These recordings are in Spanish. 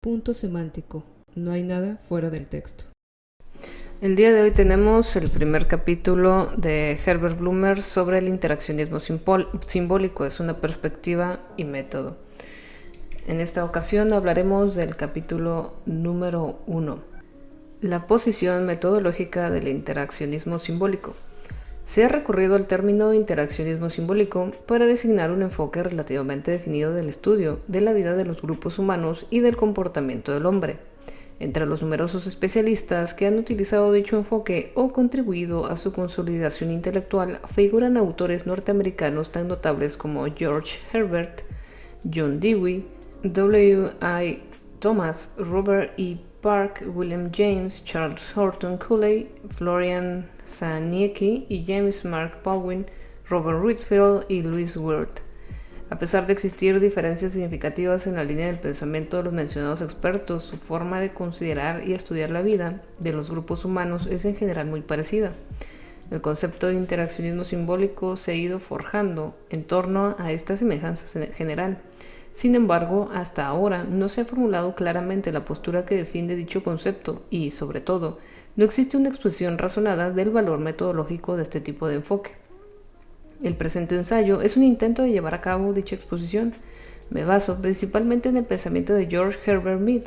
Punto semántico. No hay nada fuera del texto. El día de hoy tenemos el primer capítulo de Herbert Blumer sobre el interaccionismo simbólico. Es una perspectiva y método. En esta ocasión hablaremos del capítulo número 1, la posición metodológica del interaccionismo simbólico. Se ha recurrido al término interaccionismo simbólico para designar un enfoque relativamente definido del estudio de la vida de los grupos humanos y del comportamiento del hombre. Entre los numerosos especialistas que han utilizado dicho enfoque o contribuido a su consolidación intelectual figuran autores norteamericanos tan notables como George Herbert, John Dewey, W. I. Thomas, Robert E. Park, William James, Charles Horton Cooley, Florian Saniecki y James Mark Baldwin, Robert Whitfield y Louis Wirth. A pesar de existir diferencias significativas en la línea del pensamiento de los mencionados expertos, su forma de considerar y estudiar la vida de los grupos humanos es en general muy parecida. El concepto de interaccionismo simbólico se ha ido forjando en torno a estas semejanzas en general. Sin embargo, hasta ahora no se ha formulado claramente la postura que defiende dicho concepto y, sobre todo, no existe una exposición razonada del valor metodológico de este tipo de enfoque. El presente ensayo es un intento de llevar a cabo dicha exposición. Me baso principalmente en el pensamiento de George Herbert Mead,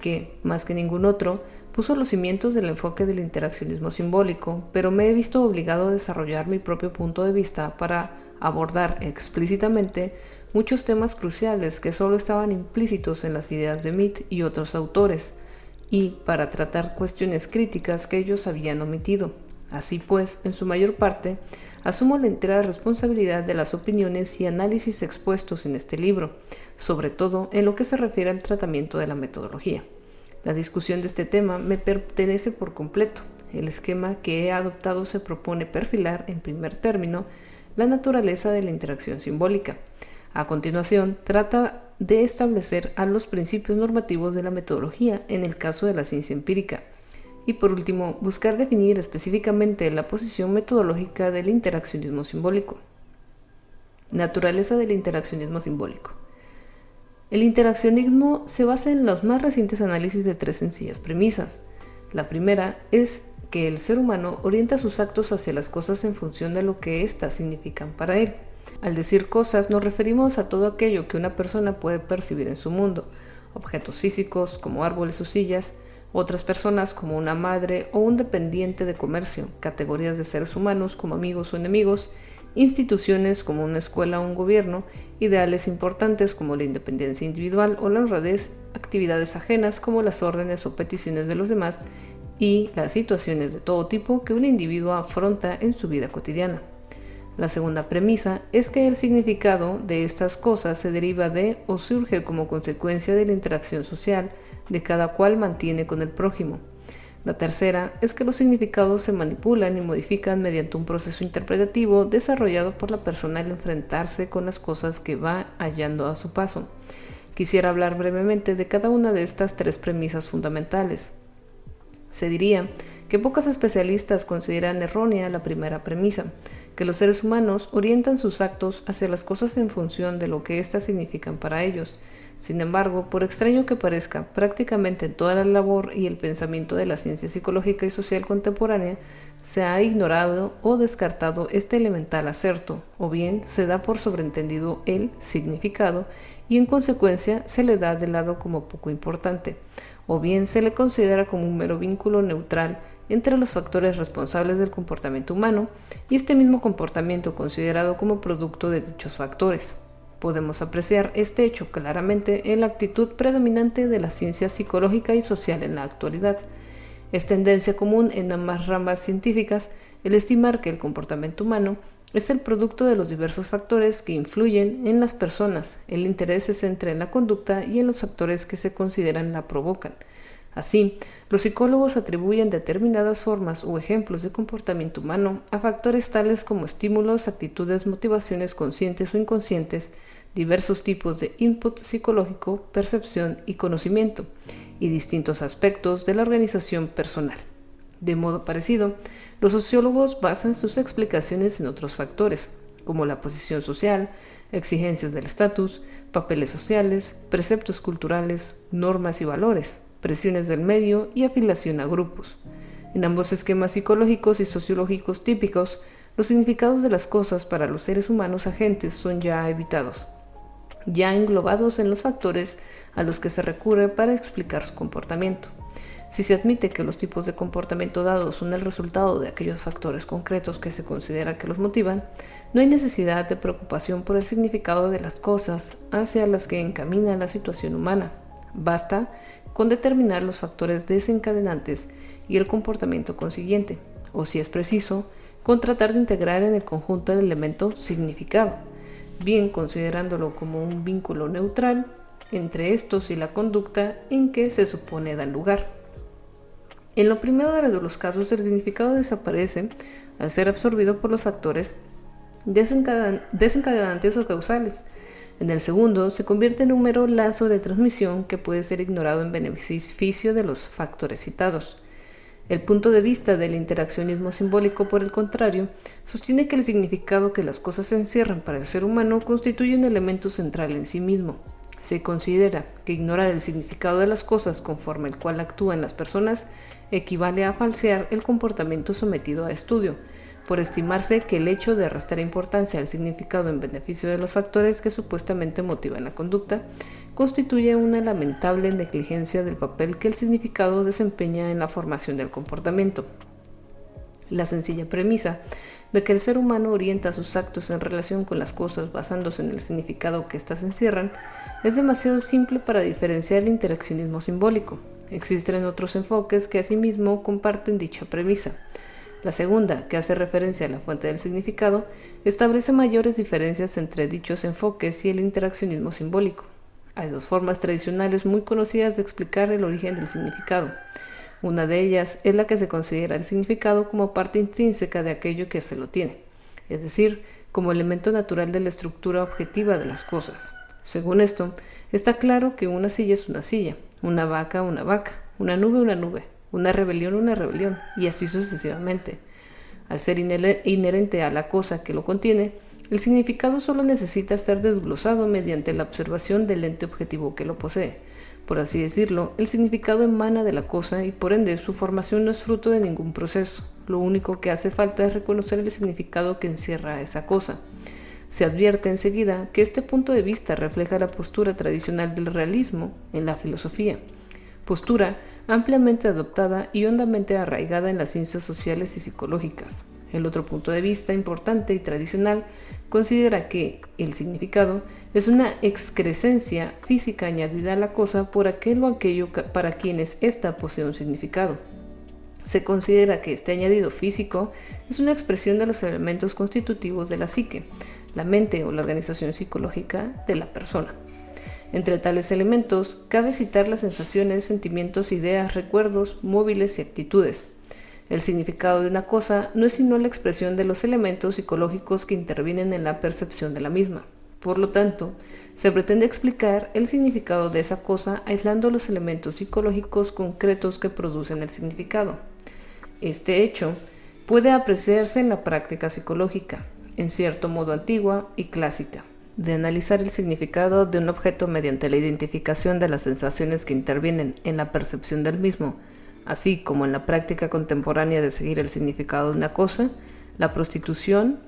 que, más que ningún otro, puso los cimientos del enfoque del interaccionismo simbólico, pero me he visto obligado a desarrollar mi propio punto de vista para abordar explícitamente muchos temas cruciales que solo estaban implícitos en las ideas de Mead y otros autores, y para tratar cuestiones críticas que ellos habían omitido. Así pues, en su mayor parte, asumo la entera responsabilidad de las opiniones y análisis expuestos en este libro, sobre todo en lo que se refiere al tratamiento de la metodología. La discusión de este tema me pertenece por completo. El esquema que he adoptado se propone perfilar, en primer término, la naturaleza de la interacción simbólica. A continuación, trata de establecer a los principios normativos de la metodología en el caso de la ciencia empírica. Y por último, buscar definir específicamente la posición metodológica del interaccionismo simbólico. Naturaleza del interaccionismo simbólico. El interaccionismo se basa en los más recientes análisis de tres sencillas premisas. La primera es que el ser humano orienta sus actos hacia las cosas en función de lo que éstas significan para él. Al decir cosas nos referimos a todo aquello que una persona puede percibir en su mundo, objetos físicos como árboles o sillas, otras personas como una madre o un dependiente de comercio, categorías de seres humanos como amigos o enemigos, instituciones como una escuela o un gobierno, ideales importantes como la independencia individual o la honradez, actividades ajenas como las órdenes o peticiones de los demás y las situaciones de todo tipo que un individuo afronta en su vida cotidiana. La segunda premisa es que el significado de estas cosas se deriva de o surge como consecuencia de la interacción social de cada cual mantiene con el prójimo. La tercera es que los significados se manipulan y modifican mediante un proceso interpretativo desarrollado por la persona al enfrentarse con las cosas que va hallando a su paso. Quisiera hablar brevemente de cada una de estas tres premisas fundamentales. Se diría que pocos especialistas consideran errónea la primera premisa, que los seres humanos orientan sus actos hacia las cosas en función de lo que éstas significan para ellos. Sin embargo, por extraño que parezca, prácticamente en toda la labor y el pensamiento de la ciencia psicológica y social contemporánea se ha ignorado o descartado este elemental acerto, o bien se da por sobreentendido el significado y en consecuencia se le da de lado como poco importante, o bien se le considera como un mero vínculo neutral entre los factores responsables del comportamiento humano y este mismo comportamiento considerado como producto de dichos factores. Podemos apreciar este hecho claramente en la actitud predominante de la ciencia psicológica y social en la actualidad. Es tendencia común en ambas ramas científicas el estimar que el comportamiento humano es el producto de los diversos factores que influyen en las personas. El interés se centra en la conducta y en los factores que se consideran la provocan. Así, los psicólogos atribuyen determinadas formas o ejemplos de comportamiento humano a factores tales como estímulos, actitudes, motivaciones conscientes o inconscientes, diversos tipos de input psicológico, percepción y conocimiento, y distintos aspectos de la organización personal. De modo parecido, los sociólogos basan sus explicaciones en otros factores, como la posición social, exigencias del estatus, papeles sociales, preceptos culturales, normas y valores, presiones del medio y afiliación a grupos. En ambos esquemas psicológicos y sociológicos típicos, los significados de las cosas para los seres humanos agentes son ya evitados, ya englobados en los factores a los que se recurre para explicar su comportamiento. Si se admite que los tipos de comportamiento dados son el resultado de aquellos factores concretos que se considera que los motivan, no hay necesidad de preocupación por el significado de las cosas hacia las que encamina la situación humana. Basta con determinar los factores desencadenantes y el comportamiento consiguiente, o si es preciso, con tratar de integrar en el conjunto el elemento significado, bien considerándolo como un vínculo neutral entre estos y la conducta en que se supone dan lugar. En lo primero de los casos, el significado desaparece al ser absorbido por los factores desencadenantes o causales. En el segundo, se convierte en un mero lazo de transmisión que puede ser ignorado en beneficio de los factores citados. El punto de vista del interaccionismo simbólico, por el contrario, sostiene que el significado que las cosas encierran para el ser humano constituye un elemento central en sí mismo. Se considera que ignorar el significado de las cosas conforme el cual actúan las personas equivale a falsear el comportamiento sometido a estudio, por estimarse que el hecho de restar importancia al significado en beneficio de los factores que supuestamente motivan la conducta constituye una lamentable negligencia del papel que el significado desempeña en la formación del comportamiento. La sencilla premisa de que el ser humano orienta sus actos en relación con las cosas basándose en el significado que éstas encierran es demasiado simple para diferenciar el interaccionismo simbólico. Existen otros enfoques que asimismo comparten dicha premisa. La segunda, que hace referencia a la fuente del significado, establece mayores diferencias entre dichos enfoques y el interaccionismo simbólico. Hay dos formas tradicionales muy conocidas de explicar el origen del significado. Una de ellas es la que se considera el significado como parte intrínseca de aquello que se lo tiene, es decir, como elemento natural de la estructura objetiva de las cosas. Según esto, está claro que una silla es una silla, una vaca, una nube, una rebelión, y así sucesivamente. Al ser inherente a la cosa que lo contiene, el significado solo necesita ser desglosado mediante la observación del ente objetivo que lo posee. Por así decirlo, el significado emana de la cosa y por ende su formación no es fruto de ningún proceso. Lo único que hace falta es reconocer el significado que encierra a esa cosa. Se advierte enseguida que este punto de vista refleja la postura tradicional del realismo en la filosofía, postura ampliamente adoptada y hondamente arraigada en las ciencias sociales y psicológicas. El otro punto de vista importante y tradicional considera que el significado es una excrescencia física añadida a la cosa por aquel o aquello para quienes ésta posee un significado. Se considera que este añadido físico es una expresión de los elementos constitutivos de la psique, la mente o la organización psicológica de la persona. Entre tales elementos, cabe citar las sensaciones, sentimientos, ideas, recuerdos, móviles y actitudes. El significado de una cosa no es sino la expresión de los elementos psicológicos que intervienen en la percepción de la misma. Por lo tanto, se pretende explicar el significado de esa cosa aislando los elementos psicológicos concretos que producen el significado. Este hecho puede apreciarse en la práctica psicológica, en cierto modo antigua y clásica, de analizar el significado de un objeto mediante la identificación de las sensaciones que intervienen en la percepción del mismo, así como en la práctica contemporánea de seguir el significado de una cosa, la prostitución,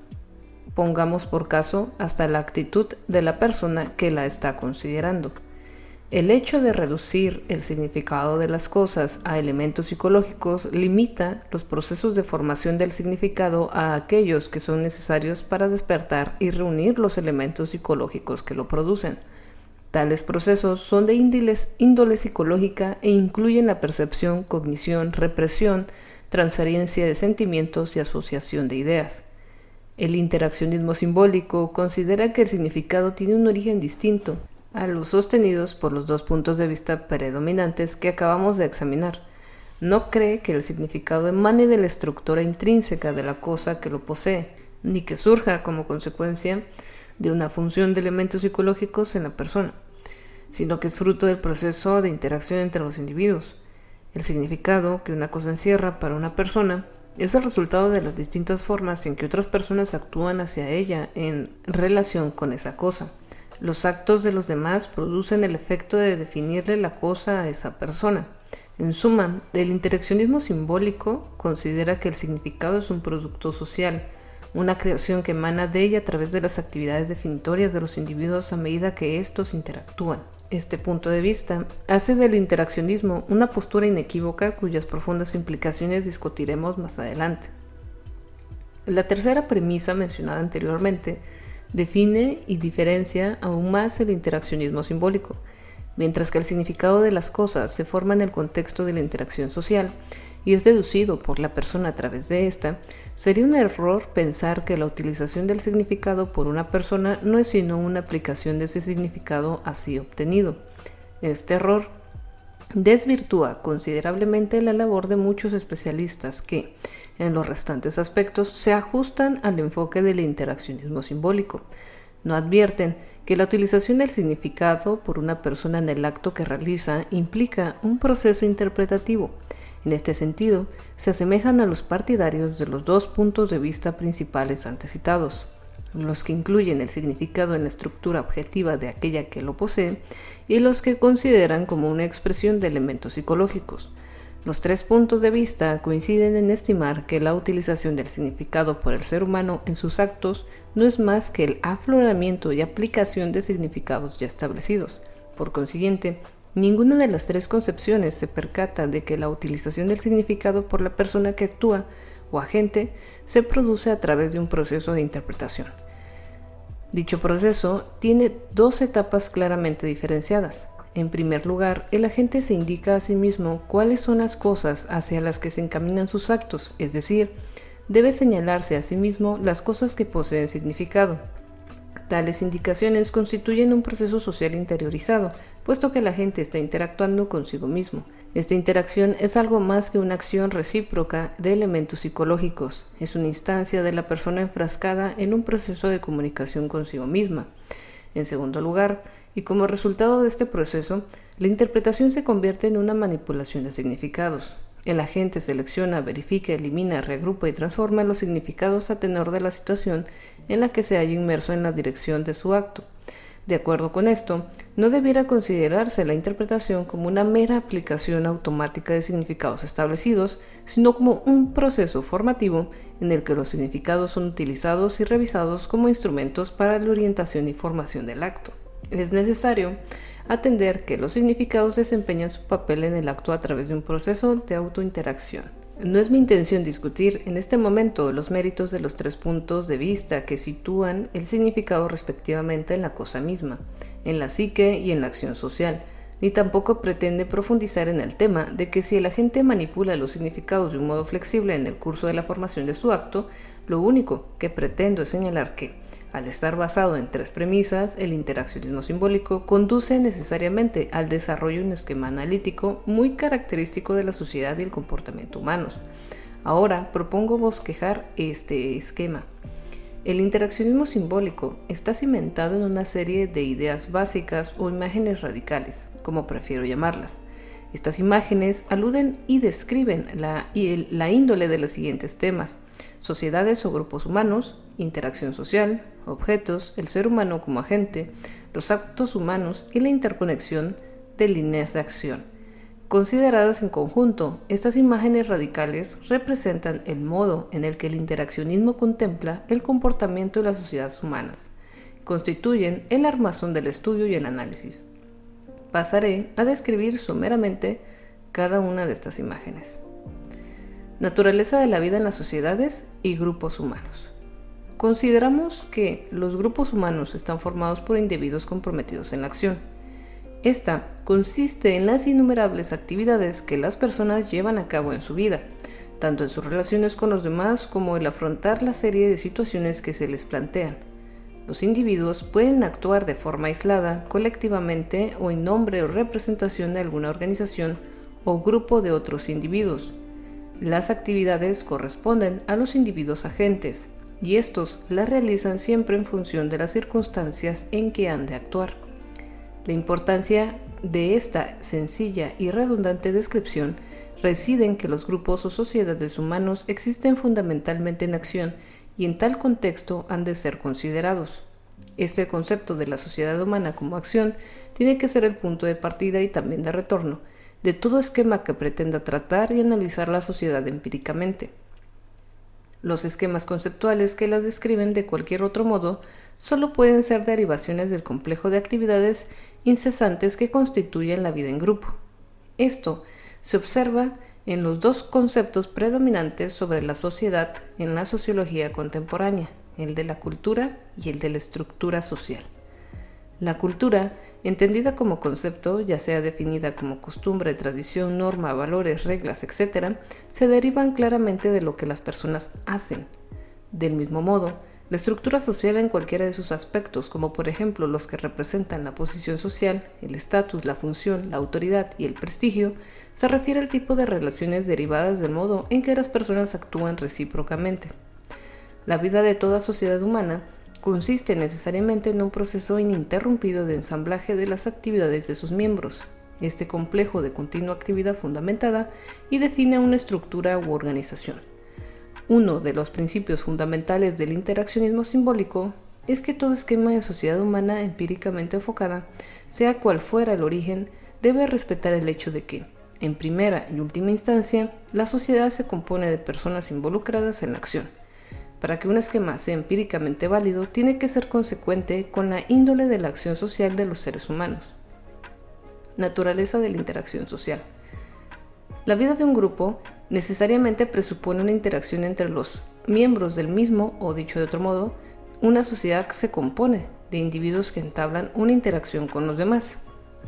pongamos por caso, hasta la actitud de la persona que la está considerando. El hecho de reducir el significado de las cosas a elementos psicológicos limita los procesos de formación del significado a aquellos que son necesarios para despertar y reunir los elementos psicológicos que lo producen. Tales procesos son de índole psicológica e incluyen la percepción, cognición, represión, transferencia de sentimientos y asociación de ideas. El interaccionismo simbólico considera que el significado tiene un origen distinto a los sostenidos por los dos puntos de vista predominantes que acabamos de examinar. No cree que el significado emane de la estructura intrínseca de la cosa que lo posee, ni que surja como consecuencia de una función de elementos psicológicos en la persona, sino que es fruto del proceso de interacción entre los individuos. El significado que una cosa encierra para una persona es el resultado de las distintas formas en que otras personas actúan hacia ella en relación con esa cosa. Los actos de los demás producen el efecto de definirle la cosa a esa persona. En suma, el interaccionismo simbólico considera que el significado es un producto social, una creación que emana de ella a través de las actividades definitorias de los individuos a medida que estos interactúan. Este punto de vista hace del interaccionismo una postura inequívoca cuyas profundas implicaciones discutiremos más adelante. La tercera premisa mencionada anteriormente define y diferencia aún más el interaccionismo simbólico. Mientras que el significado de las cosas se forma en el contexto de la interacción social y es deducido por la persona a través de esta, sería un error pensar que la utilización del significado por una persona no es sino una aplicación de ese significado así obtenido. Este error desvirtúa considerablemente la labor de muchos especialistas que, en los restantes aspectos, se ajustan al enfoque del interaccionismo simbólico. No advierten que la utilización del significado por una persona en el acto que realiza implica un proceso interpretativo. En este sentido, se asemejan a los partidarios de los dos puntos de vista principales antes citados, los que incluyen el significado en la estructura objetiva de aquella que lo posee y los que consideran como una expresión de elementos psicológicos. Los tres puntos de vista coinciden en estimar que la utilización del significado por el ser humano en sus actos no es más que el afloramiento y aplicación de significados ya establecidos. Por consiguiente, ninguna de las tres concepciones se percata de que la utilización del significado por la persona que actúa o agente se produce a través de un proceso de interpretación. Dicho proceso tiene dos etapas claramente diferenciadas. En primer lugar, el agente se indica a sí mismo cuáles son las cosas hacia las que se encaminan sus actos, es decir, debe señalarse a sí mismo las cosas que poseen significado. Tales indicaciones constituyen un proceso social interiorizado, puesto que la gente está interactuando consigo mismo. Esta interacción es algo más que una acción recíproca de elementos psicológicos, es una instancia de la persona enfrascada en un proceso de comunicación consigo misma. En segundo lugar, y como resultado de este proceso, la interpretación se convierte en una manipulación de significados. El agente selecciona, verifica, elimina, reagrupa y transforma los significados a tenor de la situación en la que se halla inmerso en la dirección de su acto. De acuerdo con esto, no debiera considerarse la interpretación como una mera aplicación automática de significados establecidos, sino como un proceso formativo en el que los significados son utilizados y revisados como instrumentos para la orientación y formación del acto. Es necesario atender que los significados desempeñan su papel en el acto a través de un proceso de autointeracción. No es mi intención discutir en este momento los méritos de los tres puntos de vista que sitúan el significado respectivamente en la cosa misma, en la psique y en la acción social, ni tampoco pretende profundizar en el tema de que si el agente manipula los significados de un modo flexible en el curso de la formación de su acto, lo único que pretendo es señalar que, al estar basado en tres premisas, el interaccionismo simbólico conduce necesariamente al desarrollo de un esquema analítico muy característico de la sociedad y el comportamiento humanos. Ahora propongo bosquejar este esquema. El interaccionismo simbólico está cimentado en una serie de ideas básicas o imágenes radicales, como prefiero llamarlas. Estas imágenes aluden y describen la índole de los siguientes temas: sociedades o grupos humanos, interacción social, objetos, el ser humano como agente, los actos humanos y la interconexión de líneas de acción. Consideradas en conjunto, estas imágenes radicales representan el modo en el que el interaccionismo contempla el comportamiento de las sociedades humanas. Constituyen el armazón del estudio y el análisis. Pasaré a describir someramente cada una de estas imágenes. Naturaleza de la vida en las sociedades y grupos humanos. Consideramos que los grupos humanos están formados por individuos comprometidos en la acción. Esta consiste en las innumerables actividades que las personas llevan a cabo en su vida, tanto en sus relaciones con los demás como el afrontar la serie de situaciones que se les plantean. Los individuos pueden actuar de forma aislada, colectivamente o en nombre o representación de alguna organización o grupo de otros individuos. Las actividades corresponden a los individuos agentes, y estos las realizan siempre en función de las circunstancias en que han de actuar. La importancia de esta sencilla y redundante descripción reside en que los grupos o sociedades humanos existen fundamentalmente en acción y en tal contexto han de ser considerados. Este concepto de la sociedad humana como acción tiene que ser el punto de partida y también de retorno de todo esquema que pretenda tratar y analizar la sociedad empíricamente. Los esquemas conceptuales que las describen de cualquier otro modo solo pueden ser derivaciones del complejo de actividades incesantes que constituyen la vida en grupo. Esto se observa en los dos conceptos predominantes sobre la sociedad en la sociología contemporánea, el de la cultura y el de la estructura social. La cultura, entendida como concepto, ya sea definida como costumbre, tradición, norma, valores, reglas, etc., se derivan claramente de lo que las personas hacen. Del mismo modo, la estructura social en cualquiera de sus aspectos, como por ejemplo los que representan la posición social, el estatus, la función, la autoridad y el prestigio, se refiere al tipo de relaciones derivadas del modo en que las personas actúan recíprocamente. La vida de toda sociedad humana consiste necesariamente en un proceso ininterrumpido de ensamblaje de las actividades de sus miembros. Este complejo de continua actividad fundamentada y define una estructura u organización. Uno de los principios fundamentales del interaccionismo simbólico es que todo esquema de sociedad humana empíricamente enfocada, sea cual fuera el origen, debe respetar el hecho de que, en primera y última instancia, la sociedad se compone de personas involucradas en la acción. Para que un esquema sea empíricamente válido, tiene que ser consecuente con la índole de la acción social de los seres humanos. Naturaleza de la interacción social. La vida de un grupo necesariamente presupone una interacción entre los miembros del mismo, o dicho de otro modo, una sociedad que se compone de individuos que entablan una interacción con los demás.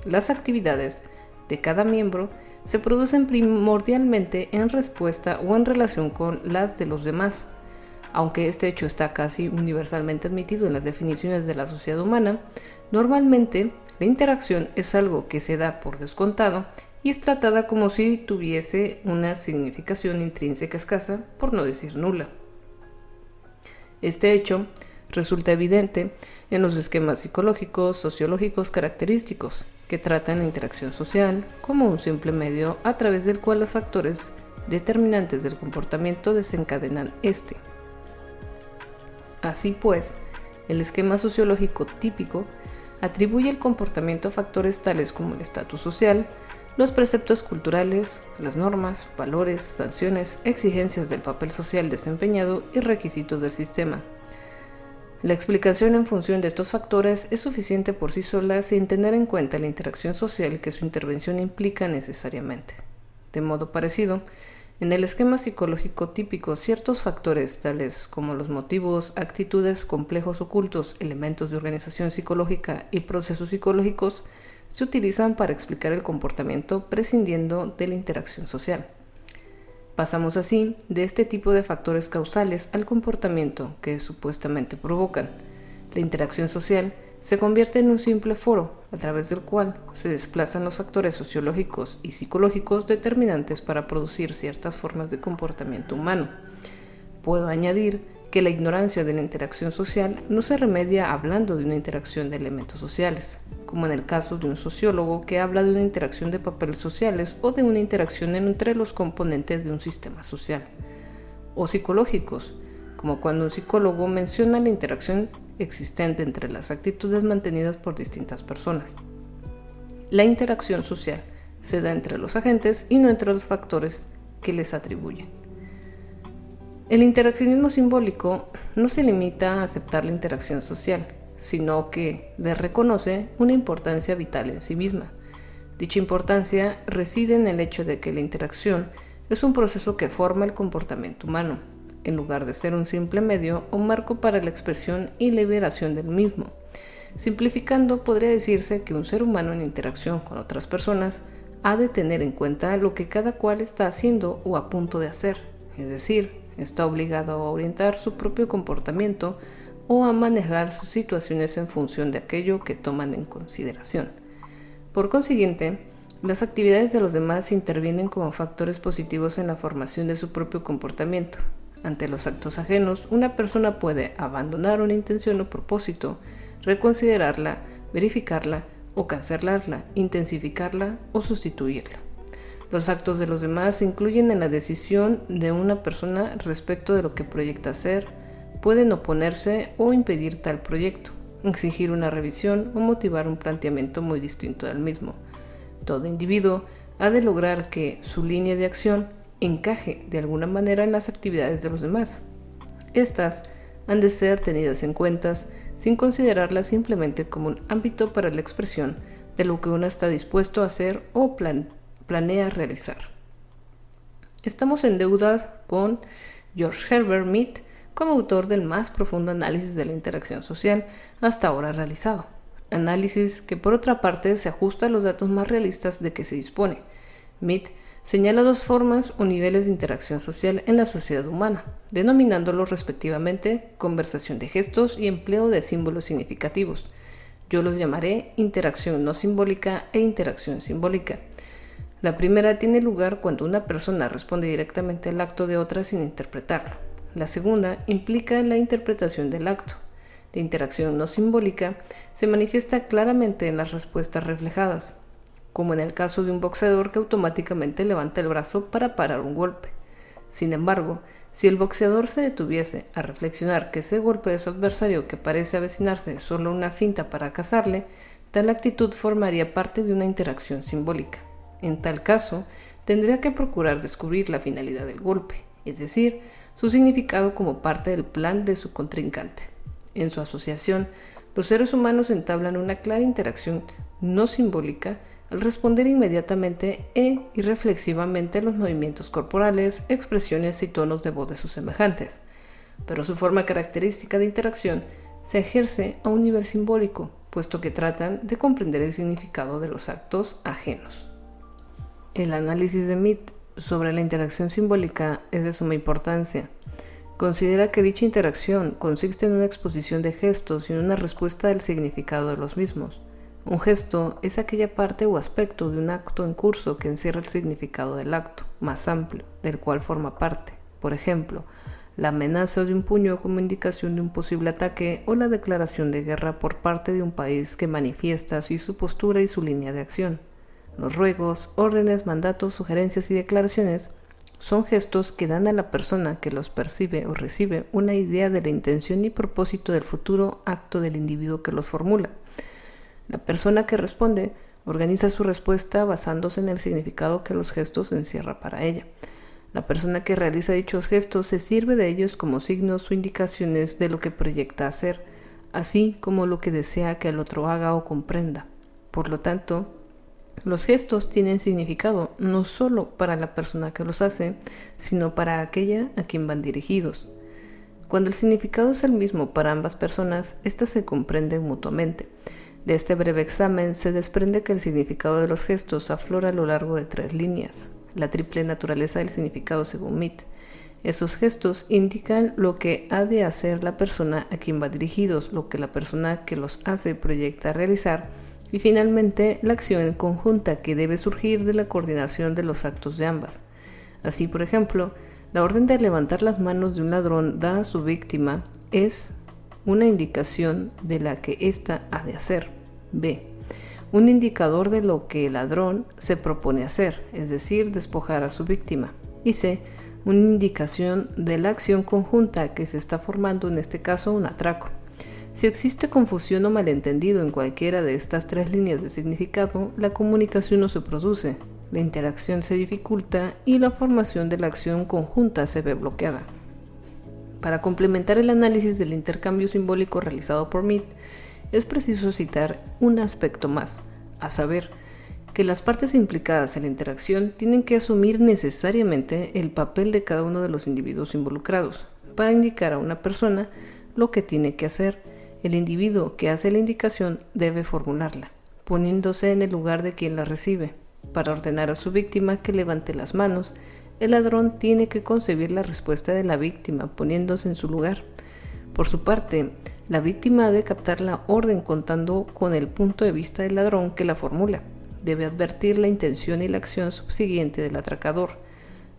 Las actividades de cada miembro se producen primordialmente en respuesta o en relación con las de los demás. Aunque este hecho está casi universalmente admitido en las definiciones de la sociedad humana, normalmente la interacción es algo que se da por descontado y es tratada como si tuviese una significación intrínseca escasa, por no decir nula. Este hecho resulta evidente en los esquemas psicológicos, sociológicos característicos, que tratan la interacción social como un simple medio a través del cual los factores determinantes del comportamiento desencadenan este. Así pues, el esquema sociológico típico atribuye el comportamiento a factores tales como el estatus social, los preceptos culturales, las normas, valores, sanciones, exigencias del papel social desempeñado y requisitos del sistema. La explicación en función de estos factores es suficiente por sí sola sin tener en cuenta la interacción social que su intervención implica necesariamente. De modo parecido, en el esquema psicológico típico, ciertos factores, tales como los motivos, actitudes, complejos ocultos, elementos de organización psicológica y procesos psicológicos, se utilizan para explicar el comportamiento prescindiendo de la interacción social. Pasamos así de este tipo de factores causales al comportamiento que supuestamente provocan. La interacción social se convierte en un simple foro a través del cual se desplazan los factores sociológicos y psicológicos determinantes para producir ciertas formas de comportamiento humano. Puedo añadir que la ignorancia de la interacción social no se remedia hablando de una interacción de elementos sociales, como en el caso de un sociólogo que habla de una interacción de papeles sociales o de una interacción entre los componentes de un sistema social, o psicológicos, como cuando un psicólogo menciona la interacción existente entre las actitudes mantenidas por distintas personas. La interacción social se da entre los agentes y no entre los factores que les atribuyen. El interaccionismo simbólico no se limita a aceptar la interacción social, sino que le reconoce una importancia vital en sí misma. Dicha importancia reside en el hecho de que la interacción es un proceso que forma el comportamiento humano, en lugar de ser un simple medio o marco para la expresión y liberación del mismo. Simplificando, podría decirse que un ser humano en interacción con otras personas ha de tener en cuenta lo que cada cual está haciendo o a punto de hacer, es decir, está obligado a orientar su propio comportamiento o a manejar sus situaciones en función de aquello que toman en consideración. Por consiguiente, las actividades de los demás intervienen como factores positivos en la formación de su propio comportamiento. Ante los actos ajenos, una persona puede abandonar una intención o propósito, reconsiderarla, verificarla o cancelarla, intensificarla o sustituirla. Los actos de los demás incluyen en la decisión de una persona respecto de lo que proyecta hacer, pueden oponerse o impedir tal proyecto, exigir una revisión o motivar un planteamiento muy distinto del mismo. Todo individuo ha de lograr que su línea de acción encaje de alguna manera en las actividades de los demás. Estas han de ser tenidas en cuenta sin considerarlas simplemente como un ámbito para la expresión de lo que uno está dispuesto a hacer o planea realizar. Estamos en deuda con George Herbert Mead como autor del más profundo análisis de la interacción social hasta ahora realizado. Análisis que por otra parte se ajusta a los datos más realistas de que se dispone. Mead señala dos formas o niveles de interacción social en la sociedad humana, denominándolos respectivamente conversación de gestos y empleo de símbolos significativos. Yo los llamaré interacción no simbólica e interacción simbólica. La primera tiene lugar cuando una persona responde directamente al acto de otra sin interpretarlo. La segunda implica la interpretación del acto. La interacción no simbólica se manifiesta claramente en las respuestas reflejadas, como en el caso de un boxeador que automáticamente levanta el brazo para parar un golpe. Sin embargo, si el boxeador se detuviese a reflexionar que ese golpe de su adversario que parece avecinarse es solo una finta para cazarle, tal actitud formaría parte de una interacción simbólica. En tal caso, tendría que procurar descubrir la finalidad del golpe, es decir, su significado como parte del plan de su contrincante. En su asociación, los seres humanos entablan una clara interacción no simbólica al responder inmediatamente e irreflexivamente a los movimientos corporales, expresiones y tonos de voz de sus semejantes. Pero su forma característica de interacción se ejerce a un nivel simbólico, puesto que tratan de comprender el significado de los actos ajenos. El análisis de Mead sobre la interacción simbólica es de suma importancia. Considera que dicha interacción consiste en una exposición de gestos y en una respuesta del significado de los mismos. Un gesto es aquella parte o aspecto de un acto en curso que encierra el significado del acto, más amplio, del cual forma parte. Por ejemplo, la amenaza de un puño como indicación de un posible ataque o la declaración de guerra por parte de un país que manifiesta así su postura y su línea de acción. Los ruegos, órdenes, mandatos, sugerencias y declaraciones son gestos que dan a la persona que los percibe o recibe una idea de la intención y propósito del futuro acto del individuo que los formula. La persona que responde organiza su respuesta basándose en el significado que los gestos encierra para ella. La persona que realiza dichos gestos se sirve de ellos como signos o indicaciones de lo que proyecta hacer, así como lo que desea que el otro haga o comprenda. Por lo tanto, los gestos tienen significado no solo para la persona que los hace, sino para aquella a quien van dirigidos. Cuando el significado es el mismo para ambas personas, éstas se comprenden mutuamente. De este breve examen se desprende que el significado de los gestos aflora a lo largo de 3 líneas, la triple naturaleza del significado según Mead. Esos gestos indican lo que ha de hacer la persona a quien va dirigidos, lo que la persona que los hace proyecta a realizar, y finalmente la acción conjunta que debe surgir de la coordinación de los actos de ambas. Así, por ejemplo, la orden de levantar las manos de un ladrón dada a su víctima es una indicación de la que ésta ha de hacer. B. Un indicador de lo que el ladrón se propone hacer, es decir, despojar a su víctima. Y C. Una indicación de la acción conjunta que se está formando, en este caso un atraco. Si existe confusión o malentendido en cualquiera de estas 3 líneas de significado, la comunicación no se produce, la interacción se dificulta y la formación de la acción conjunta se ve bloqueada. Para complementar el análisis del intercambio simbólico realizado por Mead, es preciso citar un aspecto más, a saber, que las partes implicadas en la interacción tienen que asumir necesariamente el papel de cada uno de los individuos involucrados, para indicar a una persona lo que tiene que hacer. El individuo que hace la indicación debe formularla, poniéndose en el lugar de quien la recibe. Para ordenar a su víctima que levante las manos, el ladrón tiene que concebir la respuesta de la víctima poniéndose en su lugar. Por su parte, la víctima ha de captar la orden contando con el punto de vista del ladrón que la formula. Debe advertir la intención y la acción subsiguiente del atracador.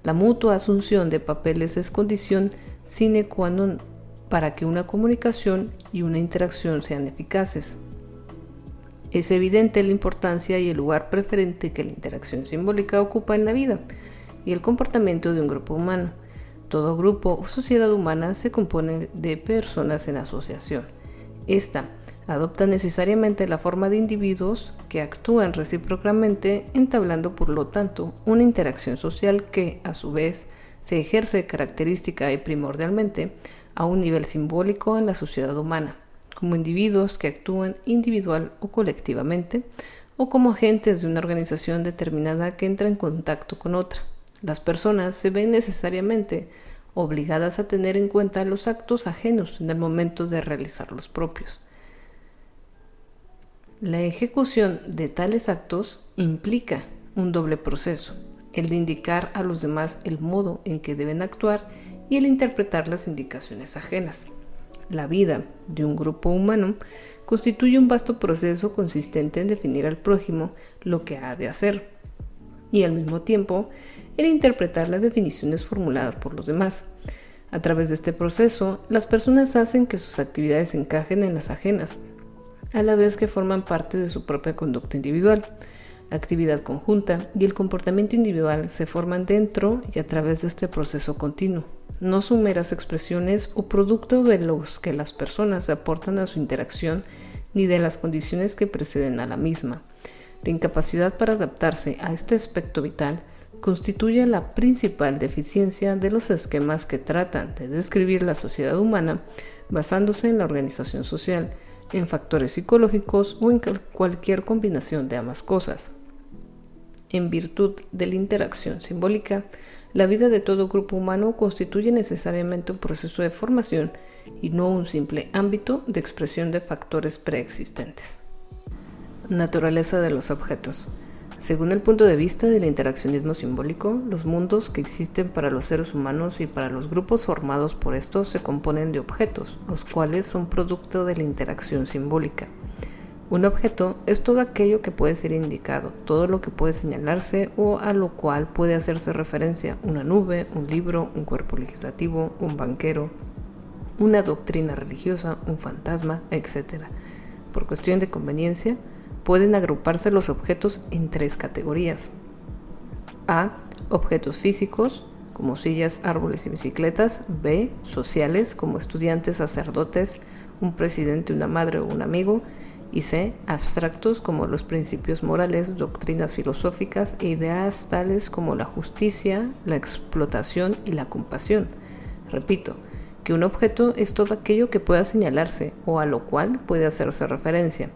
La mutua asunción de papeles es condición sine qua non para que una comunicación y una interacción sean eficaces. Es evidente la importancia y el lugar preferente que la interacción simbólica ocupa en la vida y el comportamiento de un grupo humano. Todo grupo o sociedad humana se compone de personas en asociación. Esta Adoptan necesariamente la forma de individuos que actúan recíprocamente, entablando por lo tanto una interacción social que, a su vez, se ejerce característica y primordialmente a un nivel simbólico en la sociedad humana, como individuos que actúan individual o colectivamente, o como agentes de una organización determinada que entra en contacto con otra. Las personas se ven necesariamente obligadas a tener en cuenta los actos ajenos en el momento de realizar los propios. La ejecución de tales actos implica un doble proceso, el de indicar a los demás el modo en que deben actuar y el interpretar las indicaciones ajenas. La vida de un grupo humano constituye un vasto proceso consistente en definir al prójimo lo que ha de hacer y al mismo tiempo en interpretar las definiciones formuladas por los demás. A través de este proceso, las personas hacen que sus actividades encajen en las ajenas, a la vez que forman parte de su propia conducta individual. La actividad conjunta y el comportamiento individual se forman dentro y a través de este proceso continuo. No son meras expresiones o producto de los que las personas aportan a su interacción ni de las condiciones que preceden a la misma. La incapacidad para adaptarse a este aspecto vital constituye la principal deficiencia de los esquemas que tratan de describir la sociedad humana basándose en la organización social, en factores psicológicos o en cualquier combinación de ambas cosas. En virtud de la interacción simbólica, la vida de todo grupo humano constituye necesariamente un proceso de formación y no un simple ámbito de expresión de factores preexistentes. Naturaleza de los objetos. Según el punto de vista del interaccionismo simbólico, los mundos que existen para los seres humanos y para los grupos formados por estos se componen de objetos, los cuales son producto de la interacción simbólica. Un objeto es todo aquello que puede ser indicado, todo lo que puede señalarse o a lo cual puede hacerse referencia: una nube, un libro, un cuerpo legislativo, un banquero, una doctrina religiosa, un fantasma, etc. Por cuestión de conveniencia, pueden agruparse los objetos en tres categorías. A. Objetos físicos, como sillas, árboles y bicicletas. B. Sociales, como estudiantes, sacerdotes, un presidente, una madre o un amigo. Y C. Abstractos, como los principios morales, doctrinas filosóficas e ideas tales como la justicia, la explotación y la compasión. Repito, que un objeto es todo aquello que pueda señalarse o a lo cual puede hacerse referencia.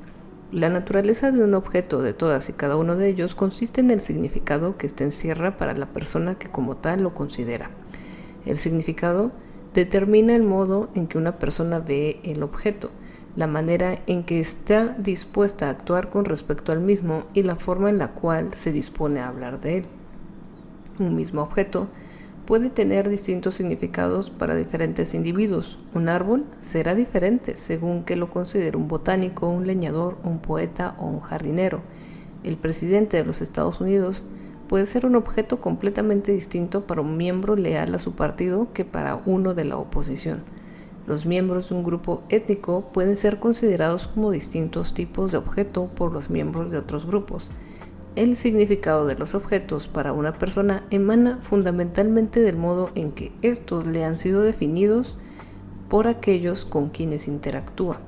La naturaleza de un objeto, de todas y cada uno de ellos, consiste en el significado que éste encierra para la persona que como tal lo considera. El significado determina el modo en que una persona ve el objeto, la manera en que está dispuesta a actuar con respecto al mismo y la forma en la cual se dispone a hablar de él. Un mismo objeto puede tener distintos significados para diferentes individuos. Un árbol será diferente según que lo considere un botánico, un leñador, un poeta o un jardinero. El presidente de los Estados Unidos puede ser un objeto completamente distinto para un miembro leal a su partido que para uno de la oposición. Los miembros de un grupo étnico pueden ser considerados como distintos tipos de objeto por los miembros de otros grupos. El significado de los objetos para una persona emana fundamentalmente del modo en que estos le han sido definidos por aquellos con quienes interactúa.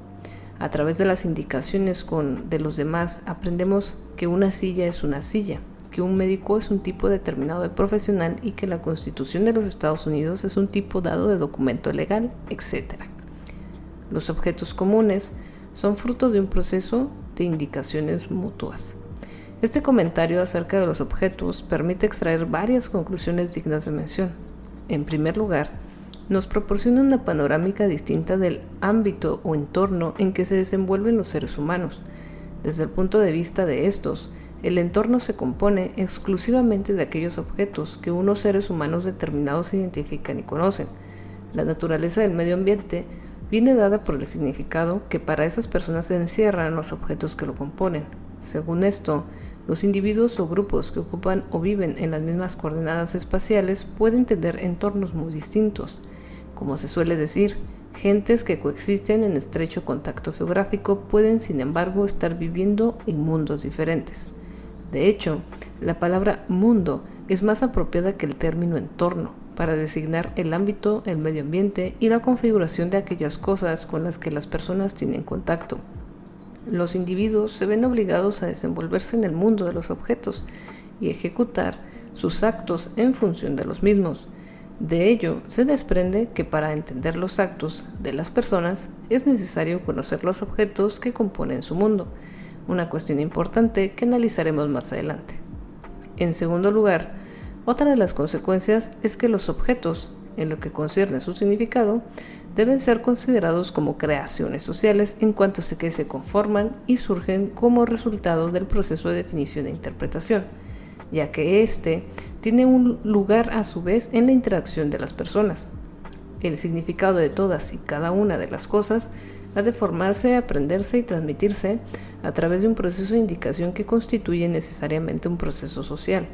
A través de las indicaciones de los demás aprendemos que una silla es una silla, que un médico es un tipo determinado de profesional y que la Constitución de los Estados Unidos es un tipo dado de documento legal, etc. Los objetos comunes son fruto de un proceso de indicaciones mutuas. Este comentario acerca de los objetos permite extraer varias conclusiones dignas de mención. En primer lugar, nos proporciona una panorámica distinta del ámbito o entorno en que se desenvuelven los seres humanos. Desde el punto de vista de estos, el entorno se compone exclusivamente de aquellos objetos que unos seres humanos determinados identifican y conocen. La naturaleza del medio ambiente viene dada por el significado que para esas personas se encierran los objetos que lo componen. Según esto, los individuos o grupos que ocupan o viven en las mismas coordenadas espaciales pueden tener entornos muy distintos. Como se suele decir, gentes que coexisten en estrecho contacto geográfico pueden, sin embargo, estar viviendo en mundos diferentes. De hecho, la palabra mundo es más apropiada que el término entorno para designar el ámbito, el medio ambiente y la configuración de aquellas cosas con las que las personas tienen contacto. Los individuos se ven obligados a desenvolverse en el mundo de los objetos y ejecutar sus actos en función de los mismos. De ello se desprende que para entender los actos de las personas es necesario conocer los objetos que componen su mundo, una cuestión importante que analizaremos más adelante. En segundo lugar, otra de las consecuencias es que los objetos, en lo que concierne a su significado, deben ser considerados como creaciones sociales en cuanto a que se conforman y surgen como resultado del proceso de definición e interpretación, ya que éste tiene un lugar a su vez en la interacción de las personas. El significado de todas y cada una de las cosas ha de formarse, aprenderse y transmitirse a través de un proceso de indicación que constituye necesariamente un proceso social.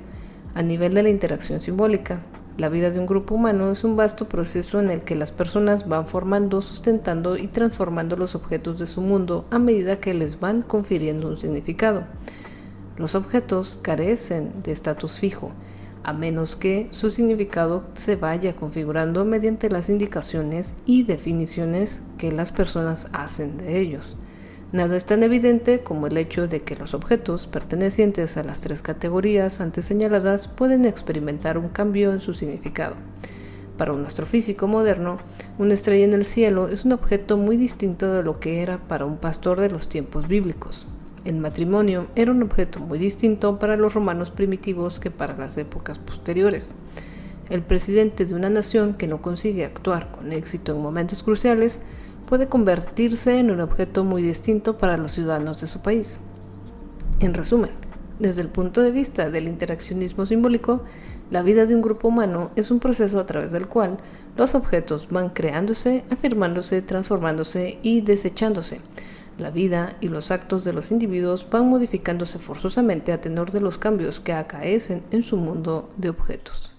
A nivel de la interacción simbólica, la vida de un grupo humano es un vasto proceso en el que las personas van formando, sustentando y transformando los objetos de su mundo a medida que les van confiriendo un significado. Los objetos carecen de estatus fijo, a menos que su significado se vaya configurando mediante las indicaciones y definiciones que las personas hacen de ellos. Nada es tan evidente como el hecho de que los objetos pertenecientes a las tres categorías antes señaladas pueden experimentar un cambio en su significado. Para un astrofísico moderno, una estrella en el cielo es un objeto muy distinto de lo que era para un pastor de los tiempos bíblicos. El matrimonio era un objeto muy distinto para los romanos primitivos que para las épocas posteriores. El presidente de una nación que no consigue actuar con éxito en momentos cruciales puede convertirse en un objeto muy distinto para los ciudadanos de su país. En resumen, desde el punto de vista del interaccionismo simbólico, la vida de un grupo humano es un proceso a través del cual los objetos van creándose, afirmándose, transformándose y desechándose. La vida y los actos de los individuos van modificándose forzosamente a tenor de los cambios que acaecen en su mundo de objetos.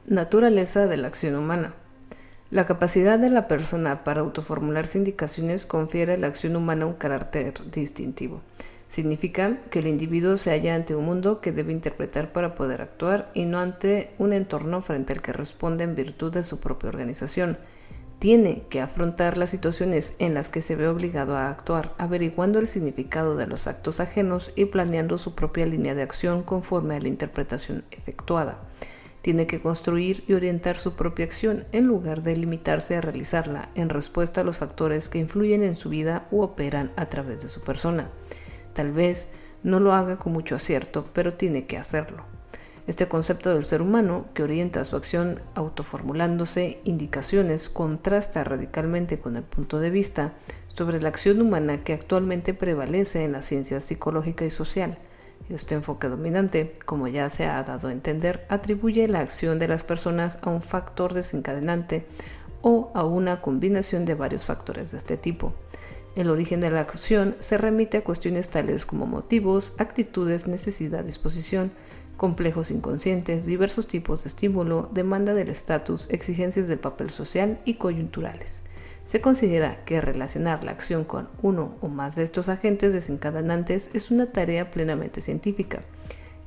Naturaleza de la acción humana. La capacidad de la persona para autoformularse indicaciones confiere a la acción humana un carácter distintivo. Significa que el individuo se halla ante un mundo que debe interpretar para poder actuar y no ante un entorno frente al que responde en virtud de su propia organización. Tiene que afrontar las situaciones en las que se ve obligado a actuar, averiguando el significado de los actos ajenos y planeando su propia línea de acción conforme a la interpretación efectuada. Tiene que construir y orientar su propia acción en lugar de limitarse a realizarla en respuesta a los factores que influyen en su vida u operan a través de su persona. Tal vez no lo haga con mucho acierto, pero tiene que hacerlo. Este concepto del ser humano, que orienta su acción autoformulándose indicaciones, contrasta radicalmente con el punto de vista sobre la acción humana que actualmente prevalece en la ciencia psicológica y social. Este enfoque dominante, como ya se ha dado a entender, atribuye la acción de las personas a un factor desencadenante o a una combinación de varios factores de este tipo. El origen de la acción se remite a cuestiones tales como motivos, actitudes, necesidad, disposición, complejos inconscientes, diversos tipos de estímulo, demanda del estatus, exigencias del papel social y coyunturales. Se considera que relacionar la acción con uno o más de estos agentes desencadenantes es una tarea plenamente científica.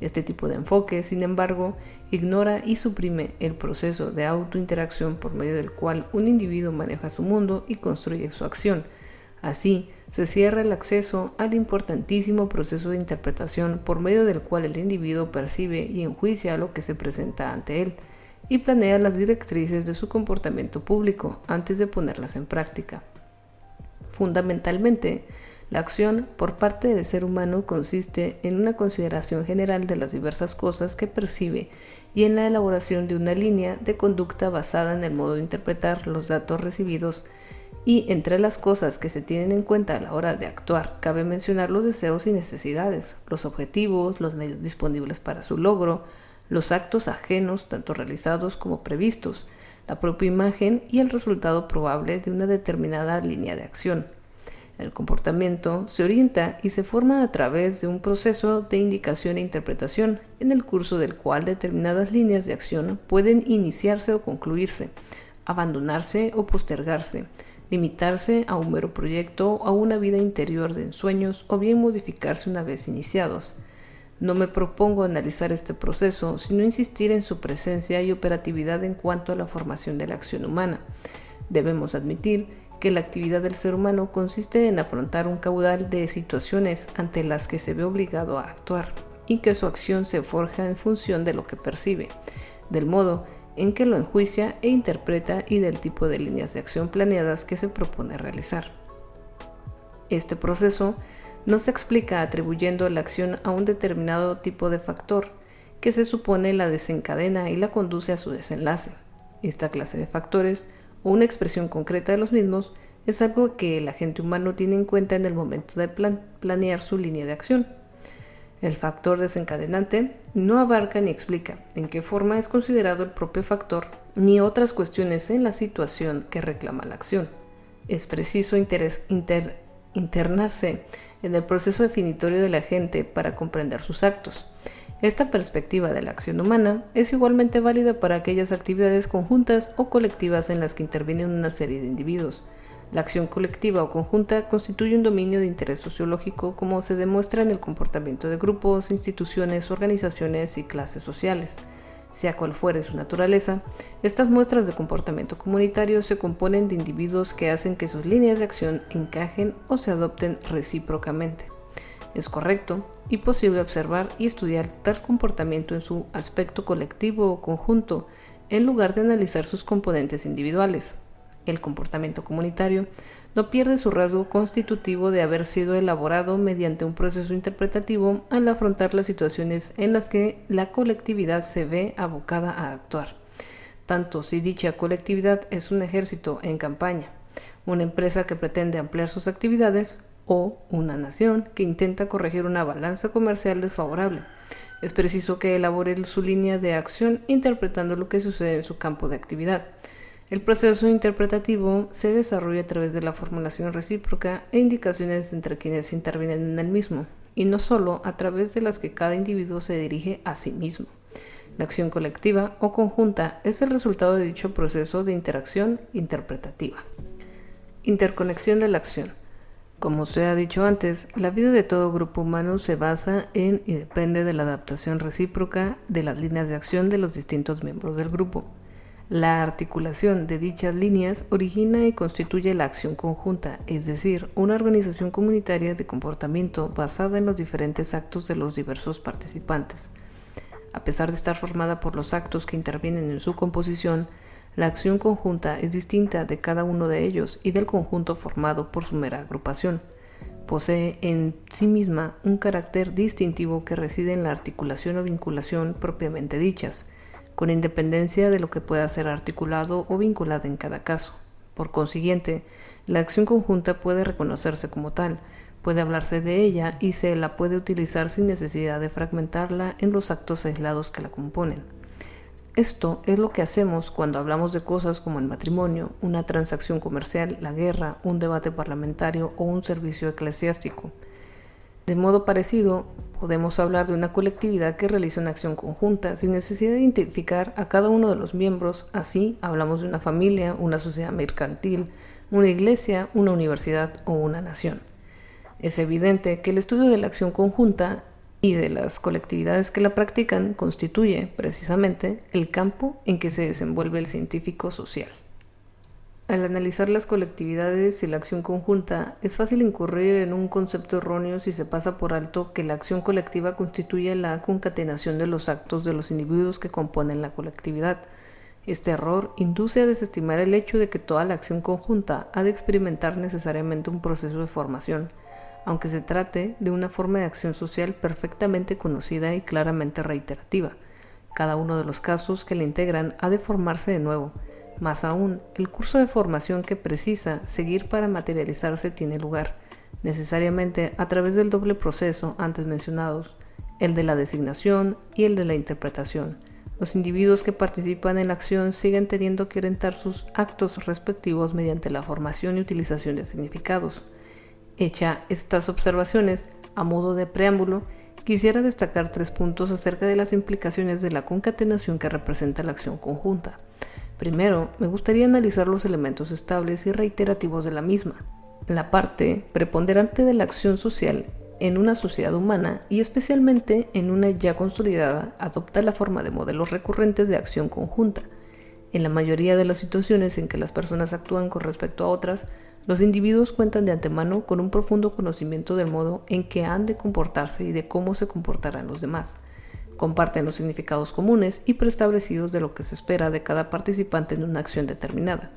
Este tipo de enfoque, sin embargo, ignora y suprime el proceso de autointeracción por medio del cual un individuo maneja su mundo y construye su acción. Así, se cierra el acceso al importantísimo proceso de interpretación por medio del cual el individuo percibe y enjuicia lo que se presenta ante él y planea las directrices de su comportamiento público antes de ponerlas en práctica. Fundamentalmente, la acción por parte del ser humano consiste en una consideración general de las diversas cosas que percibe y en la elaboración de una línea de conducta basada en el modo de interpretar los datos recibidos. Y entre las cosas que se tienen en cuenta a la hora de actuar, cabe mencionar los deseos y necesidades, los objetivos, los medios disponibles para su logro, los actos ajenos, tanto realizados como previstos, la propia imagen y el resultado probable de una determinada línea de acción. El comportamiento se orienta y se forma a través de un proceso de indicación e interpretación, en el curso del cual determinadas líneas de acción pueden iniciarse o concluirse, abandonarse o postergarse, limitarse a un mero proyecto o a una vida interior de ensueños o bien modificarse una vez iniciados. No me propongo analizar este proceso, sino insistir en su presencia y operatividad en cuanto a la formación de la acción humana. Debemos admitir que la actividad del ser humano consiste en afrontar un caudal de situaciones ante las que se ve obligado a actuar, y que su acción se forja en función de lo que percibe, del modo en que lo enjuicia e interpreta y del tipo de líneas de acción planeadas que se propone realizar. Este proceso no se explica atribuyendo la acción a un determinado tipo de factor, que se supone la desencadena y la conduce a su desenlace. Esta clase de factores, o una expresión concreta de los mismos, es algo que el agente humano tiene en cuenta en el momento de planear su línea de acción. El factor desencadenante no abarca ni explica en qué forma es considerado el propio factor, ni otras cuestiones en la situación que reclama la acción. Es preciso internarse en el proceso definitorio del agente para comprender sus actos. Esta perspectiva de la acción humana es igualmente válida para aquellas actividades conjuntas o colectivas en las que intervienen una serie de individuos. La acción colectiva o conjunta constituye un dominio de interés sociológico, como se demuestra en el comportamiento de grupos, instituciones, organizaciones y clases sociales. Sea cual fuere su naturaleza, estas muestras de comportamiento comunitario se componen de individuos que hacen que sus líneas de acción encajen o se adopten recíprocamente. Es correcto y posible observar y estudiar tal comportamiento en su aspecto colectivo o conjunto, en lugar de analizar sus componentes individuales. El comportamiento comunitario no pierde su rasgo constitutivo de haber sido elaborado mediante un proceso interpretativo al afrontar las situaciones en las que la colectividad se ve abocada a actuar, tanto si dicha colectividad es un ejército en campaña, una empresa que pretende ampliar sus actividades o una nación que intenta corregir una balanza comercial desfavorable. Es preciso que elabore su línea de acción interpretando lo que sucede en su campo de actividad. El proceso interpretativo se desarrolla a través de la formulación recíproca e indicaciones entre quienes intervienen en el mismo, y no solo a través de las que cada individuo se dirige a sí mismo. La acción colectiva o conjunta es el resultado de dicho proceso de interacción interpretativa. Interconexión de la acción. Como se ha dicho antes, la vida de todo grupo humano se basa en y depende de la adaptación recíproca de las líneas de acción de los distintos miembros del grupo. La articulación de dichas líneas origina y constituye la acción conjunta, es decir, una organización comunitaria de comportamiento basada en los diferentes actos de los diversos participantes. A pesar de estar formada por los actos que intervienen en su composición, la acción conjunta es distinta de cada uno de ellos y del conjunto formado por su mera agrupación. Posee en sí misma un carácter distintivo que reside en la articulación o vinculación propiamente dichas, con independencia de lo que pueda ser articulado o vinculado en cada caso. Por consiguiente, la acción conjunta puede reconocerse como tal, puede hablarse de ella y se la puede utilizar sin necesidad de fragmentarla en los actos aislados que la componen. Esto es lo que hacemos cuando hablamos de cosas como el matrimonio, una transacción comercial, la guerra, un debate parlamentario o un servicio eclesiástico. De modo parecido, podemos hablar de una colectividad que realiza una acción conjunta sin necesidad de identificar a cada uno de los miembros. Así, hablamos de una familia, una sociedad mercantil, una iglesia, una universidad o una nación. Es evidente que el estudio de la acción conjunta y de las colectividades que la practican constituye, precisamente, el campo en que se desenvuelve el científico social. Al analizar las colectividades y la acción conjunta, es fácil incurrir en un concepto erróneo si se pasa por alto que la acción colectiva constituye la concatenación de los actos de los individuos que componen la colectividad. Este error induce a desestimar el hecho de que toda la acción conjunta ha de experimentar necesariamente un proceso de formación, aunque se trate de una forma de acción social perfectamente conocida y claramente reiterativa. Cada uno de los casos que la integran ha de formarse de nuevo. Más aún, el curso de formación que precisa seguir para materializarse tiene lugar, necesariamente a través del doble proceso antes mencionados, el de la designación y el de la interpretación. Los individuos que participan en la acción siguen teniendo que orientar sus actos respectivos mediante la formación y utilización de significados. Hecha estas observaciones, a modo de preámbulo, quisiera destacar 3 puntos acerca de las implicaciones de la concatenación que representa la acción conjunta. Primero, me gustaría analizar los elementos estables y reiterativos de la misma. La parte preponderante de la acción social en una sociedad humana, y especialmente en una ya consolidada, adopta la forma de modelos recurrentes de acción conjunta. En la mayoría de las situaciones en que las personas actúan con respecto a otras, los individuos cuentan de antemano con un profundo conocimiento del modo en que han de comportarse y de cómo se comportarán los demás. Comparten los significados comunes y preestablecidos de lo que se espera de cada participante en una acción determinada,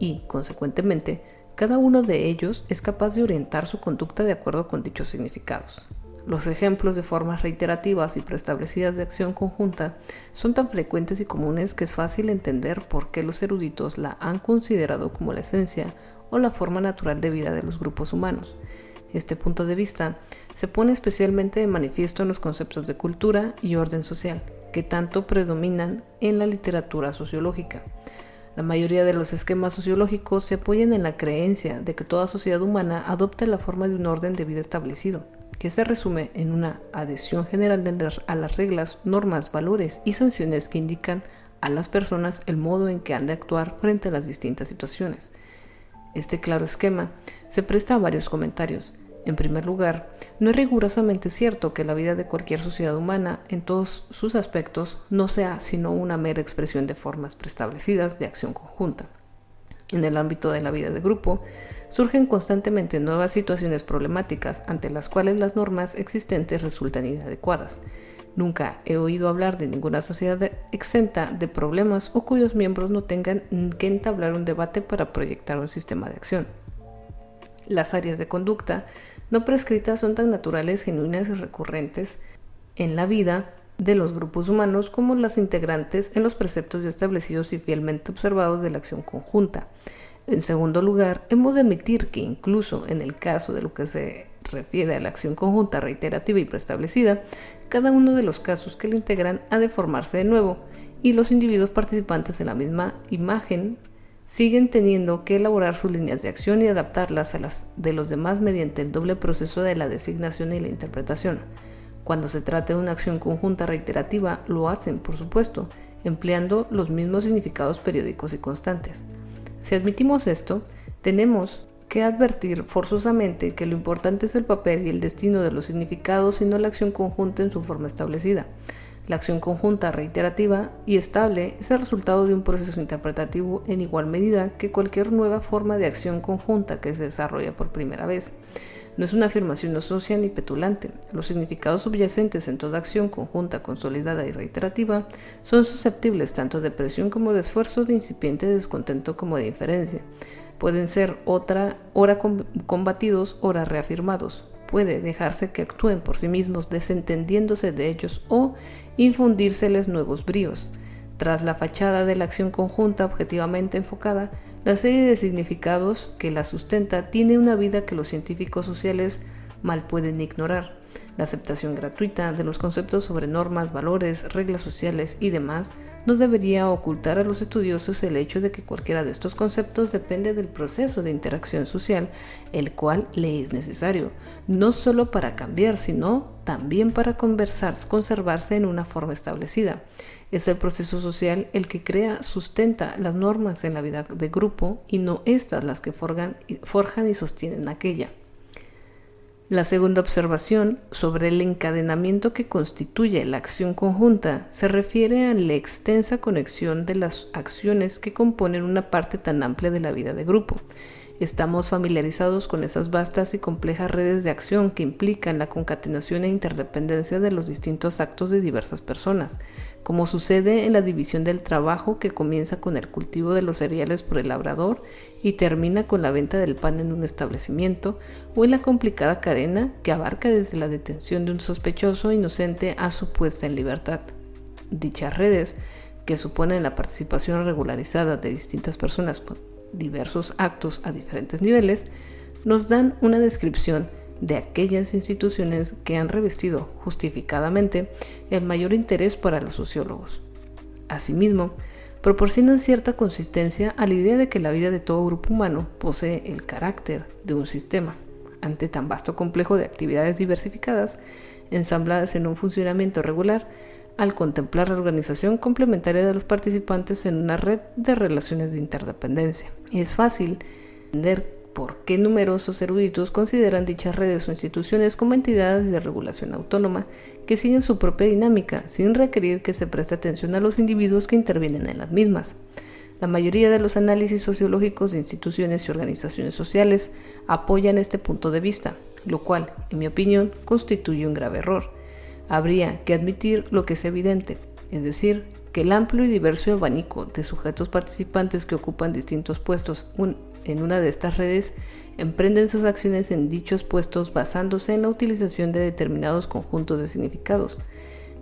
y, consecuentemente, cada uno de ellos es capaz de orientar su conducta de acuerdo con dichos significados. Los ejemplos de formas reiterativas y preestablecidas de acción conjunta son tan frecuentes y comunes que es fácil entender por qué los eruditos la han considerado como la esencia o la forma natural de vida de los grupos humanos. Este punto de vista se pone especialmente de manifiesto en los conceptos de cultura y orden social, que tanto predominan en la literatura sociológica. La mayoría de los esquemas sociológicos se apoyan en la creencia de que toda sociedad humana adopta la forma de un orden de vida establecido, que se resume en una adhesión general a las reglas, normas, valores y sanciones que indican a las personas el modo en que han de actuar frente a las distintas situaciones. Este claro esquema se presta a varios comentarios. En primer lugar, no es rigurosamente cierto que la vida de cualquier sociedad humana, en todos sus aspectos, no sea sino una mera expresión de formas preestablecidas de acción conjunta. En el ámbito de la vida de grupo, surgen constantemente nuevas situaciones problemáticas ante las cuales las normas existentes resultan inadecuadas. Nunca he oído hablar de ninguna sociedad exenta de problemas o cuyos miembros no tengan que entablar un debate para proyectar un sistema de acción. Las áreas de conducta no prescritas son tan naturales, genuinas y recurrentes en la vida de los grupos humanos como las integrantes en los preceptos ya establecidos y fielmente observados de la acción conjunta. En segundo lugar, hemos de admitir que incluso en el caso de lo que se refiere a la acción conjunta reiterativa y preestablecida, cada uno de los casos que la integran ha de formarse de nuevo, y los individuos participantes en la misma imagen siguen teniendo que elaborar sus líneas de acción y adaptarlas a las de los demás mediante el doble proceso de la designación y la interpretación. Cuando se trata de una acción conjunta reiterativa, lo hacen, por supuesto, empleando los mismos significados periódicos y constantes. Si admitimos esto, tenemos que advertir forzosamente que lo importante es el papel y el destino de los significados y no la acción conjunta en su forma establecida. La acción conjunta reiterativa y estable es el resultado de un proceso interpretativo en igual medida que cualquier nueva forma de acción conjunta que se desarrolla por primera vez. No es una afirmación ociosa ni petulante. Los significados subyacentes en toda acción conjunta consolidada y reiterativa son susceptibles tanto de presión como de esfuerzo, de incipiente descontento como de inferencia. Pueden ser ora combatidos, ora reafirmados. Puede dejarse que actúen por sí mismos desentendiéndose de ellos o infundírseles nuevos bríos. Tras la fachada de la acción conjunta objetivamente enfocada, la serie de significados que la sustenta tiene una vida que los científicos sociales mal pueden ignorar. La aceptación gratuita de los conceptos sobre normas, valores, reglas sociales y demás no debería ocultar a los estudiosos el hecho de que cualquiera de estos conceptos depende del proceso de interacción social, el cual le es necesario, no solo para cambiar, sino también para conservarse en una forma establecida. Es el proceso social el que crea, sustenta las normas en la vida de grupo y no estas las que forjan y sostienen aquella. La segunda observación sobre el encadenamiento que constituye la acción conjunta se refiere a la extensa conexión de las acciones que componen una parte tan amplia de la vida de grupo. Estamos familiarizados con esas vastas y complejas redes de acción que implican la concatenación e interdependencia de los distintos actos de diversas personas, como sucede en la división del trabajo que comienza con el cultivo de los cereales por el labrador y termina con la venta del pan en un establecimiento, o en la complicada cadena que abarca desde la detención de un sospechoso inocente a su puesta en libertad. Dichas redes, que suponen la participación regularizada de distintas personas con diversos actos a diferentes niveles, nos dan una descripción de aquellas instituciones que han revestido justificadamente el mayor interés para los sociólogos. Asimismo, proporcionan cierta consistencia a la idea de que la vida de todo grupo humano posee el carácter de un sistema. Ante tan vasto complejo de actividades diversificadas, ensambladas en un funcionamiento regular, al contemplar la organización complementaria de los participantes en una red de relaciones de interdependencia. Es fácil entender por qué numerosos eruditos consideran dichas redes o instituciones como entidades de regulación autónoma que siguen su propia dinámica sin requerir que se preste atención a los individuos que intervienen en las mismas. La mayoría de los análisis sociológicos de instituciones y organizaciones sociales apoyan este punto de vista, lo cual, en mi opinión, constituye un grave error. Habría que admitir lo que es evidente, es decir, que el amplio y diverso abanico de sujetos participantes que ocupan distintos puestos en una de estas redes emprenden sus acciones en dichos puestos basándose en la utilización de determinados conjuntos de significados.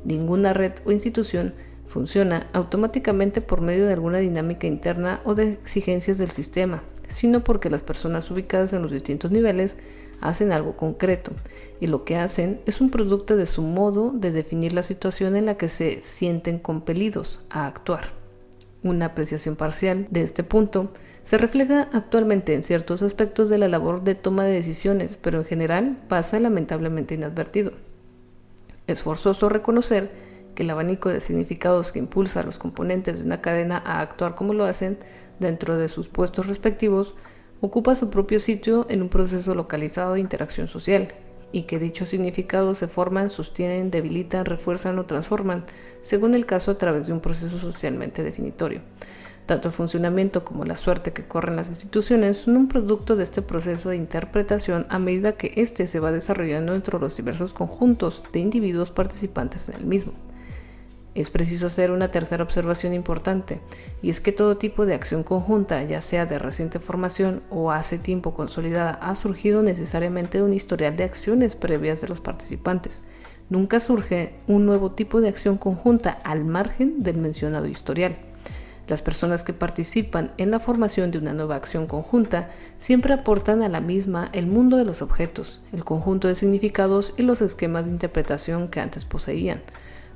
Ninguna red o institución funciona automáticamente por medio de alguna dinámica interna o de exigencias del sistema, sino porque las personas ubicadas en los distintos niveles hacen algo concreto, y lo que hacen es un producto de su modo de definir la situación en la que se sienten compelidos a actuar. Una apreciación parcial de este punto se refleja actualmente en ciertos aspectos de la labor de toma de decisiones, pero en general pasa lamentablemente inadvertido. Es forzoso reconocer que el abanico de significados que impulsa a los componentes de una cadena a actuar como lo hacen dentro de sus puestos respectivos ocupa su propio sitio en un proceso localizado de interacción social, y que dichos significados se forman, sostienen, debilitan, refuerzan o transforman, según el caso, a través de un proceso socialmente definitorio. Tanto el funcionamiento como la suerte que corren las instituciones son un producto de este proceso de interpretación a medida que éste se va desarrollando dentro de los diversos conjuntos de individuos participantes en el mismo. Es preciso hacer una tercera observación importante, y es que todo tipo de acción conjunta, ya sea de reciente formación o hace tiempo consolidada, ha surgido necesariamente de un historial de acciones previas de los participantes. Nunca surge un nuevo tipo de acción conjunta al margen del mencionado historial. Las personas que participan en la formación de una nueva acción conjunta siempre aportan a la misma el mundo de los objetos, el conjunto de significados y los esquemas de interpretación que antes poseían.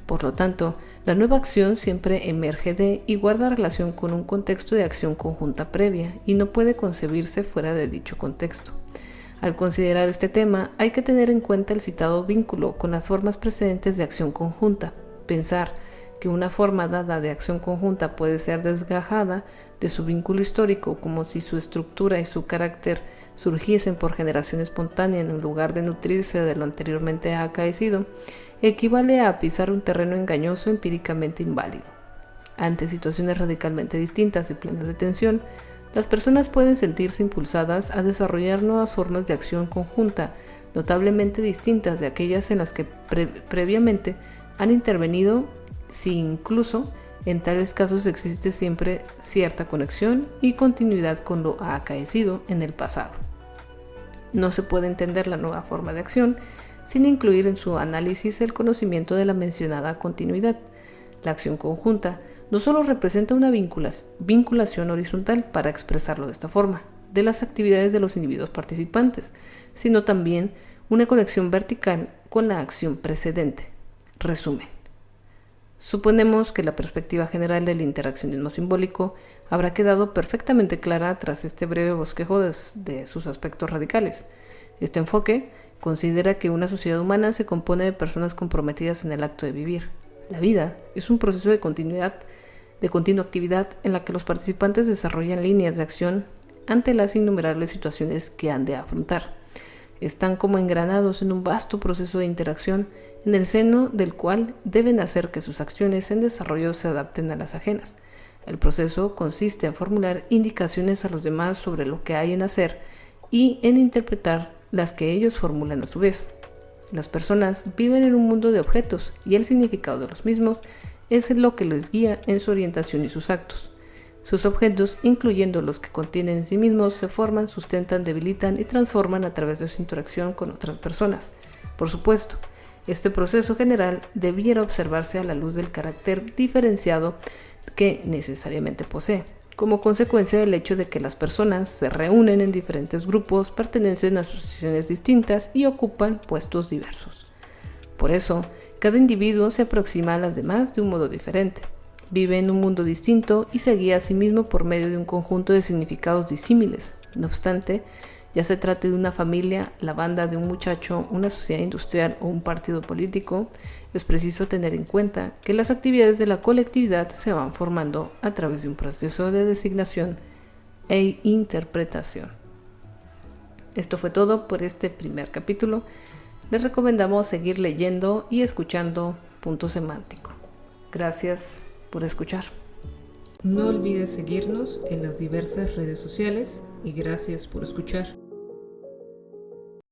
Por lo tanto, la nueva acción siempre emerge de y guarda relación con un contexto de acción conjunta previa y no puede concebirse fuera de dicho contexto. Al considerar este tema, hay que tener en cuenta el citado vínculo con las formas precedentes de acción conjunta. Pensar que una forma dada de acción conjunta puede ser desgajada de su vínculo histórico, como si su estructura y su carácter surgiesen por generación espontánea en lugar de nutrirse de lo anteriormente acaecido, equivale a pisar un terreno engañoso empíricamente inválido. Ante situaciones radicalmente distintas y plenas de tensión, las personas pueden sentirse impulsadas a desarrollar nuevas formas de acción conjunta, notablemente distintas de aquellas en las que previamente han intervenido, si incluso en tales casos existe siempre cierta conexión y continuidad con lo acaecido en el pasado. No se puede entender la nueva forma de acción sin incluir en su análisis el conocimiento de la mencionada continuidad. La acción conjunta no solo representa una vinculación horizontal, para expresarlo de esta forma, de las actividades de los individuos participantes, sino también una conexión vertical con la acción precedente. Resumen. Suponemos que la perspectiva general del interaccionismo simbólico habrá quedado perfectamente clara tras este breve bosquejo de sus aspectos radicales. Este enfoque considera que una sociedad humana se compone de personas comprometidas en el acto de vivir. La vida es un proceso de continua actividad en la que los participantes desarrollan líneas de acción ante las innumerables situaciones que han de afrontar. Están como engranados en un vasto proceso de interacción en el seno del cual deben hacer que sus acciones en desarrollo se adapten a las ajenas. El proceso consiste en formular indicaciones a los demás sobre lo que hay en hacer y en interpretar las que ellos formulan a su vez. Las personas viven en un mundo de objetos y el significado de los mismos es lo que les guía en su orientación y sus actos. Sus objetos, incluyendo los que contienen en sí mismos, se forman, sustentan, debilitan y transforman a través de su interacción con otras personas. Por supuesto, este proceso general debiera observarse a la luz del carácter diferenciado que necesariamente posee, como consecuencia del hecho de que las personas se reúnen en diferentes grupos, pertenecen a asociaciones distintas y ocupan puestos diversos. Por eso, cada individuo se aproxima a las demás de un modo diferente. Vive en un mundo distinto y se guía a sí mismo por medio de un conjunto de significados disímiles. No obstante, ya se trate de una familia, la banda de un muchacho, una sociedad industrial o un partido político, es preciso tener en cuenta que las actividades de la colectividad se van formando a través de un proceso de designación e interpretación. Esto fue todo por este primer capítulo. Les recomendamos seguir leyendo y escuchando Punto Semántico. Gracias por escuchar. No olvides seguirnos en las diversas redes sociales y gracias por escuchar.